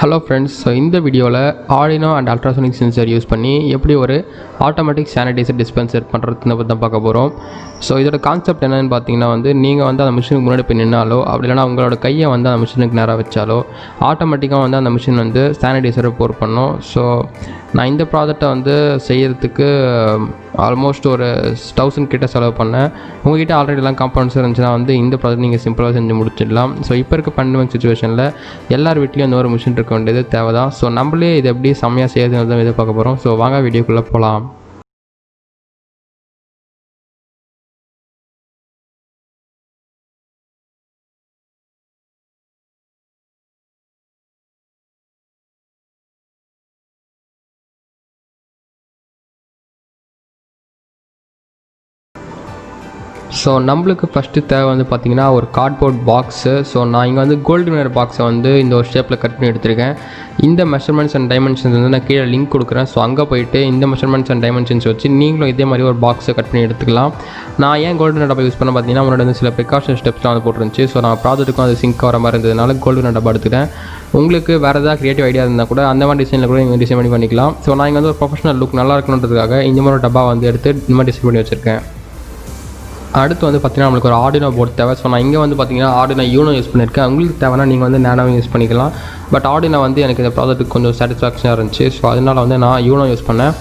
Hello friends, so இந்த வீடியோவில் Arduino and Ultrasonic sensor use பண்ணி எப்படி ஒரு ஆட்டோமேட்டிக் சானிடைசர் டிஸ்பென்சர் பண்ணுறதுன்னு பற்றி தான் பார்க்க போகிறோம். ஸோ இதோட கான்செப்ட் என்னென்னு பார்த்தீங்கன்னா நீங்கள் அந்த மிஷினுக்கு முன்னாடி போய் நின்னாலோ அப்படி இல்லைனா உங்களோட கையை அந்த மிஷினுக்கு நேராக வச்சாலோ ஆட்டோமேட்டிக்காக அந்த மிஷின் சானிடைசரை போர் பண்ணும். ஸோ நான் இந்த ப்ராஜெக்டை செய்யறதுக்கு ஆல்மோஸ்ட் ஒரு 1000 கிட்ட செலவு பண்ணேன். உங்கள்கிட்ட ஆல்ரெடிலாம் காம்பவுண்ட்ஸ் இருந்துச்சுன்னா இந்த ப்ராஜெக்ட் நீங்கள் சிம்பிளாக செஞ்சு முடிச்சிடலாம். ஸோ இப்போ இருக்க பேண்டமிக் சுச்சுவேஷனில் எல்லார் வீட்லேயும் ஒரு மிஷின் இருக்க வேண்டியது தேவை தான். ஸோ நம்மளே இது எப்படி செம்மையாக செய்யறதுன்னு தான் இதை பார்க்க போகிறோம். ஸோ வாங்க வீடியோக்குள்ளே போகலாம். ஸோ நம்மளுக்கு ஃபஸ்ட்டு தேவை பார்த்திங்கன்னா ஒரு கார்ட்போர்ட் பாக்ஸு. ஸோ நான் இங்கே கோல்டு வினர் பாக்ஸை இந்த ஒரு ஷேப்பில் கட் பண்ணி எடுத்திருக்கேன். இந்த மெஷர்மெண்ட்ஸ் அண்ட் டைமென்ஷன்ஸ் நான் கீழே லிங்க் கொடுக்குறேன். ஸோ அங்கே போய்ட்டு இந்த மெஷர்மெண்ட்ஸ் அண்ட் டைமென்ஷன்ஸ் வச்சு நீங்களும் இதே மாதிரி ஒரு பாக்ஸை கட் பண்ணி எடுத்துக்கலாம். நான் ஏன் கோல்டு வினர் டப்பா யூஸ் பண்ண பார்த்தீங்கன்னா முன்னாடி சில ப்ரிகாஷன் ஸ்டெப்ஸ்லாம் போட்டுருந்துச்சு. ஸோ நான் ப்ராஜெக்ட்டுக்கும் அது சிங்க் ஆகிற மாதிரி இருந்ததுனால கோல்டு வினர் டப்பா எடுத்துட்டேன். உங்களுக்கு வேறு ஏதாவது க்ரியேட்டிவ் ஐடியா இருந்தால் கூட அந்த மாதிரி டிசைனில் கூட நீங்கள் டிசைன் பண்ணி பண்ணிக்கலாம். ஸோ நான் இங்கே ஒரு ப்ரொஃபஷனல் லுக் நல்லா இருக்கணுன்றதுக்காக இந்த மாதிரி ஒரு டப்பா எடுத்து இந்த மாதிரி டிசைன் பண்ணி வச்சுருக்கேன். அடுத்து பார்த்திங்கன்னா நம்மளுக்கு ஒரு ஆர்டினோ போர்ட் தேவை. ஸோ நான் இங்கே பார்த்திங்கன்னா ஆர்டினோ யூனோ யூஸ் பண்ணியிருக்கேன். உங்களுக்கு தேவைன்னா நீங்கள் நேனோவும் யூஸ் பண்ணிக்கலாம். பட் ஆர்டினோ எனக்கு இந்த ப்ராஜெக்ட்டுக்கு கொஞ்சம் சாட்டிஸ்ஃபேக்ஷனாக இருந்துச்சு. ஸோ அதனால் நான் யூனோ யூஸ் பண்ணேன்.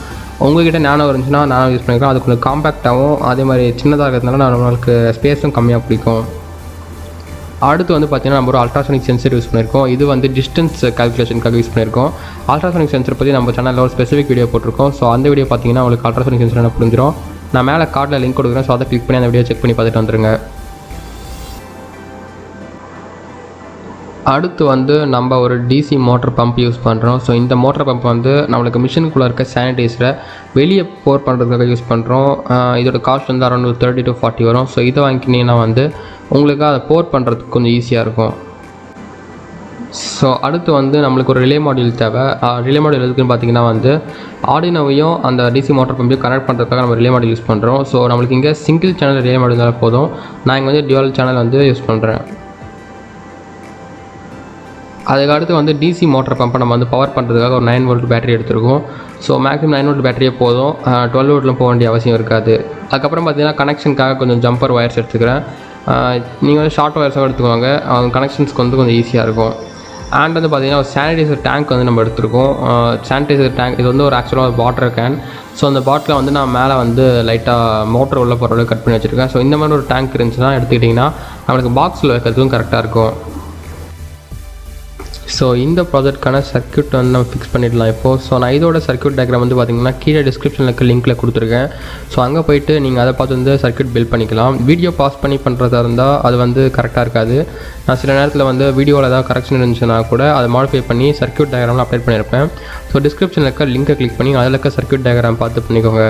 உங்கள்கிட்ட நேனோ இருந்துச்சுன்னா நேனோ யூஸ் பண்ணிக்கலாம். அது கொஞ்சம் காம்பேக்டாகவும் அதே மாதிரி சின்னதாக இருக்கிறதுனால நம்மளுக்கு ஸ்பேஸும் கம்மியாக பிடிக்கும். அடுத்து பார்த்திங்கன்னா நம்ம ஒரு அல்ட்ராசோனிக் சென்சர் யூஸ் பண்ணியிருக்கோம். இது டிஸ்டன்ஸ் கால்குலேஷனுக்காக யூஸ் பண்ணியிருக்கோம். அல்ட்ராசோனிக் சென்சர் பற்றி நம்ம சேனலில் ஒரு ஸ்பெசிஃபிக் வீடியோ போட்டிருக்கோம். ஸோ அந்த வீடியோ பார்த்திங்கன்னா உங்களுக்கு அல்ட்ராசோனிக் சென்சர் என்ன புரிஞ்சிடும். நான் மேலே கார்டில் லிங்க் கொடுக்குறேன். ஸோ அதை கிளிக் பண்ணி அந்த வீடியோ செக் பண்ணி பார்த்துட்டு வந்துடுங்க. அடுத்து நம்ம ஒரு டிசி மோட்டர் பம்ப் யூஸ் பண்ணுறோம். ஸோ இந்த மோட்டர் பம்ப் நம்மளுக்கு மிஷினுக்குள்ளே இருக்க சானிடைசரை வெளியே போர் பண்ணுறதுக்காக யூஸ் பண்ணுறோம். இதோட காஸ்ட் அரௌண்ட் 30 to 40 வரும். ஸோ இதை வாங்கினீங்கன்னா உங்களுக்கு அதை போர் பண்ணுறதுக்கு கொஞ்சம் ஈஸியாக இருக்கும். ஸோ அடுத்து நம்மளுக்கு ஒரு ரிலே மாடியூல் தேவை. ரிலே மாடியூல் எதுக்குன்னு பார்த்தீங்கன்னா ஆர்டினோவையும் அந்த டிசி மோட்டர் பம்பையும் கனெக்ட் பண்ணுறதுக்காக நம்ம ரிலே மாடியூல் யூஸ் பண்ணுறோம். ஸோ நம்மளுக்கு இங்கே சிங்கிள் சேனல் ரிலே மாடியூல் இருந்தால் போதும். நான் இங்கே டியூவல் சேனல் யூஸ் பண்ணுறேன். அதுக்கு அடுத்து டிசி மோட்டர் பம்பை நம்ம பவர் பண்ணுறதுக்காக ஒரு 9 வோல்ட் பேட்டரி எடுத்துருக்கோம். ஸோ மேக்ஸிமம் 9 வோல்ட் பேட்டரியே போதும். 12 வோல்ட்டில் போக வேண்டிய அவசியம் இருக்காது. அதுக்கப்புறம் பார்த்தீங்கன்னா கனெக்ஷனுக்காக கொஞ்சம் ஜம்பர் ஒயர்ஸ் எடுத்துக்கிறேன். நீங்கள் ஷார்ட் ஒயர்ஸாக எடுத்துக்குவாங்க. கனெக்ஷன்ஸ்க்கு கொஞ்சம் ஈஸியாக இருக்கும். அண்ட் பார்த்தீங்கன்னா ஒரு சானிடைசர் டேங்க் நம்ம எடுத்துருக்கோம். சானிடைசர் டேங்க் இது ஒரு ஆக்சுவலாக ஒரு வாட்டர் கேன். ஸோ அந்த பாட்டில் நான் மேலே லைட்டாக மோட்டர் உள்ள போகிற கட் பண்ணி வச்சுருக்கேன். ஸோ இந்த மாதிரி ஒரு டேங்க் இருந்துச்சுன்னா எடுத்துக்கிட்டிங்கன்னா நம்மளுக்கு பாக்ஸில் வைக்கிறதுக்கும் கரெக்டாக இருக்கும். ஸோ இந்த ப்ராஜெக்ட்கான சர்க்யூட் நம்ம ஃபிக்ஸ் பண்ணிடலாம் இப்போது. ஸோ நான் இதோட சர்க்யூட் டயக்ராம் பார்த்திங்கன்னா கீழே டிஸ்கிரிப்ஷனில் இருக்க லிங்க்கில் கொடுத்துருக்கேன். ஸோ அங்கே போய்ட்டு நீங்கள் அதை பார்த்து சர்க்யூட் பில்ட் பண்ணிக்கலாம். வீடியோ பாஸ் பண்ணி பண்ணுறதா இருந்தால் அது கரெக்டாக இருக்காது. நான் சில நேரத்தில் வீடியோவில் ஏதாவது கரெக்ஷன் இருந்துச்சுன்னா கூட அதை மாடிஃபை பண்ணி சர்க்யூட் டயக்ராமில் அப்டேட் பண்ணியிருப்பேன். ஸோ டிஸ்கிரிப்ஷனில் இருக்க லிங்கை கிளிக் பண்ணி அதில் இருக்க சர்க்யூட் டயக்ராம் பார்த்து பண்ணிக்கோங்க.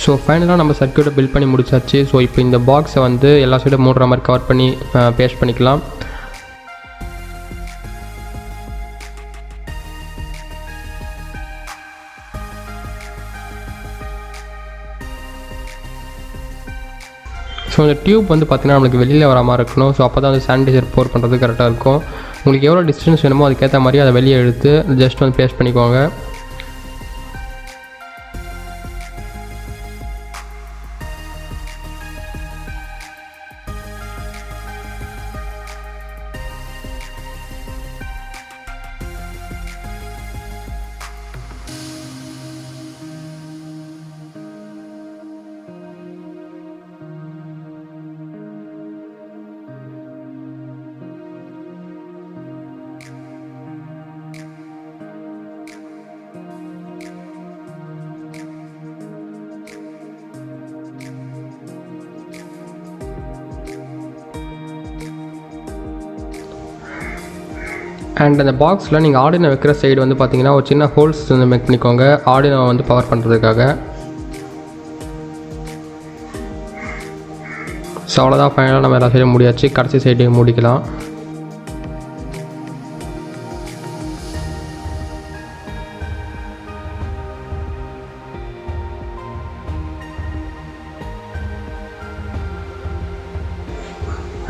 ஸோ ஃபைனலாக நம்ம சர்க்யூட்டை பில்ட் பண்ணி முடிச்சாச்சு. ஸோ இப்போ இந்த பாக்ஸை வந்து எல்லா சைடும் மூடுற மாதிரி கவர் பண்ணி பேஸ்ட் பண்ணிக்கலாம். ஸோ இந்த டியூப் வந்து பார்த்திங்கன்னா நம்மளுக்கு வெளியில் வர மாதிரி இருக்கணும். ஸோ அப்போ தான் வந்து சானிடைசர் போர் பண்ணுறது கரெக்டாக இருக்கும். உங்களுக்கு எவ்வளோ டிஸ்டன்ஸ் வேணுமோ அதுக்கேற்ற மாதிரி அதை வெளியே எடுத்து ஜஸ்ட் வந்து பேஸ்ட் பண்ணிக்கோங்க. அண்ட் அந்த பாக்ஸில் நீங்கள் ஆர்டினோ வைக்கிற சைடு வந்து பார்த்தீங்கன்னா ஒரு சின்ன ஹோல்ஸ் வந்து மேக் பண்ணிக்கோங்க ஆர்டினோ வந்து பவர் பண்ணுறதுக்காக. ஸோ அவ்வளோதான், ஃபைனலாக நம்ம எல்லா சைடும் முடியாச்சு. கடைசி சைடையும் முடிக்கலாம்.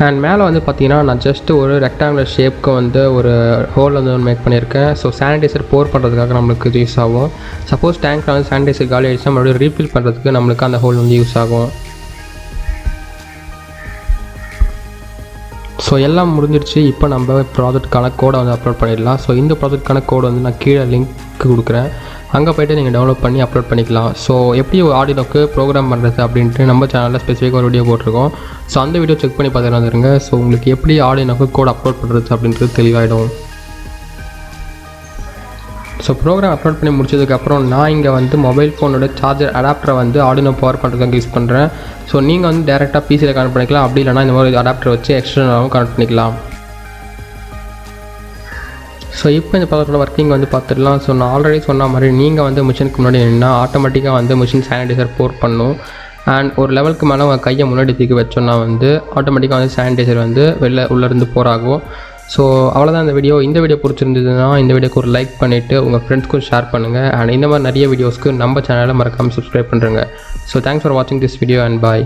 அண்ட் மேலே வந்து பார்த்தீங்கன்னா நான் ஜஸ்ட்டு ஒரு ரெக்டாங்குலர் ஷேப்க்கு வந்து ஒரு ஹோல் வந்து ஒன்று மேக் பண்ணியிருக்கேன். ஸோ சானிடைசர் போர் பண்ணுறதுக்காக நம்மளுக்கு யூஸ் ஆகும். சப்போஸ் டேங்க்கில் வந்து சானிடைசர் காலி ஆகிடுச்சுன்னா மறுபடியும் ரீஃபில் பண்ணுறதுக்கு நம்மளுக்கு அந்த ஹோல் வந்து யூஸ் ஆகும். ஸோ எல்லாம் முடிஞ்சிருச்சு. இப்போ நம்ம ப்ராஜெக்ட்டுக்கான கோடை வந்து அப்லோட் பண்ணிடலாம். ஸோ இந்த ப்ராஜெக்ட்டுக்கான கோடு வந்து நான் கீழே லிங்க் கொடுக்குறேன், அங்கே போய்ட்டு நீங்கள் டவுன்லோட் பண்ணி அப்லோட் பண்ணிக்கலாம். ஸோ எப்படி ஆர்டினோக்கு ப்ரோக்ராம் பண்ணுறது அப்படின்ட்டு நம்ம சேனலில் ஸ்பெசிஃபிக்காக ஒரு வீடியோ போட்டிருக்கோம். ஸோ அந்த வீடியோ செக் பண்ணி பார்த்துட்டு வந்துருங்க. ஸோ உங்களுக்கு எப்படி ஆர்டினோக்கு கோட் அப்லோட் பண்ணுறது அப்படின்றது தெளிவாகிடும். ஸோ ப்ரோக்ராம் அப்லோட் பண்ணி முடிச்சதுக்கப்புறம் நான் இங்கே வந்து மொபைல் ஃபோனோட சார்ஜர் அடாப்டரை வந்து ஆர்டினோ பவர் பண்ணுறதுக்கு யூஸ் பண்ணுறேன். ஸோ நீங்கள் வந்து டேரெக்டாக பிசியில் கனெக்ட் பண்ணிக்கலாம், அப்படி இல்லைனா இந்த மாதிரி அடாப்டர் வச்சு எக்ஸ்டர்னலாகவும் கனெக்ட் பண்ணிக்கலாம். ஸோ இப்போ இந்த ப்ராடக்டோட ஒர்க்கிங் வந்து பார்த்துடலாம். ஸோ நான் ஆல்ரெடி சொன்ன மாதிரி நீங்கள் வந்து மிஷினுக்கு முன்னாடி நின்னா ஆட்டோமேட்டிக்காக வந்து மிஷின் சானிடைசர் போர் பண்ணும். அண்ட் ஒரு லெவலுக்கு மேலே உங்கள் கையை முன்னாடி தூக்கி வச்சோன்னா வந்து ஆட்டோமேட்டிக்காக வந்து சானிடைசர் வந்து உள்ளேருந்து போர் ஆகும். ஸோ அவ்வளோதான் இந்த வீடியோ. இந்த வீடியோ பிடிச்சிருந்ததுன்னா இந்த வீடியோக்கு ஒரு லைக் பண்ணிவிட்டு உங்கள் ஃப்ரெண்ட்ஸ்க்கும் ஷேர் பண்ணுங்கள். அண்ட் இந்த மாதிரி நிறைய வீடியோஸ்க்கு நம்ம சேனலை மறக்காமல் சப்ஸ்கிரைப் பண்ணுறேங்க. ஸோ தேங்க்ஸ் ஃபார் வாட்சிங் திஸ் வீடியோ அண்ட் பாய்.